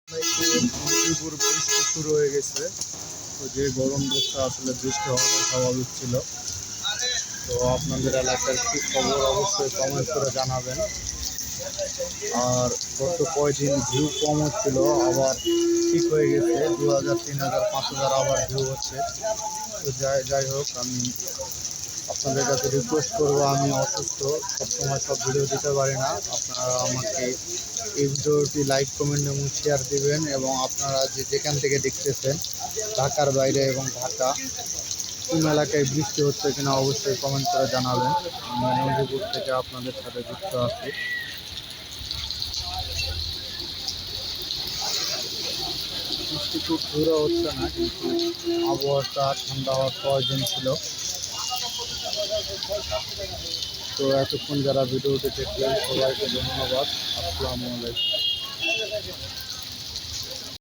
মজিবুর বৃষ্টি শুরু হয়ে গেছে। তো যে গরম পড়ছে আসলে বৃষ্টি হওয়াটা স্বাভাবিক ছিল। তো আপনাদের এলাকার কি খবর অবশ্যই কমেন্ট করে জানাবেন। আর গত কয়দিন ভিউ কম হচ্ছিল, আবার ঠিক হয়ে গেছে। 2000, 3000, 5000 আবার ভিউ হচ্ছে। তো যাই হোক, আমি আপনাদের কাছে রিকোয়েস্ট করবো, আমি অসুস্থ, সবসময় সব ভিডিও দিতে পারি না। আপনারা আমাকে এই ভিডিওটি লাইক, কমেন্ট এবং শেয়ার দিবেন। এবং আপনারা যেখান থেকে দেখতেছেন, ঢাকার বাইরে এবং ঢাকা, কোন এলাকায় বৃষ্টি হচ্ছে কিনা অবশ্যই কমেন্ট করে জানাবেন। আমি নজিপুর থেকে আপনাদের সাথে যুক্ত আছি। বৃষ্টি খুব জোরে হচ্ছে না, কিন্তু আবহাওয়াটা ঠান্ডা হওয়ার প্রয়োজন ছিল। তো এতক্ষণ যারা ভিডিওটি দেখলেন সবাইকে ধন্যবাদ। আসসালামু আলাইকুম।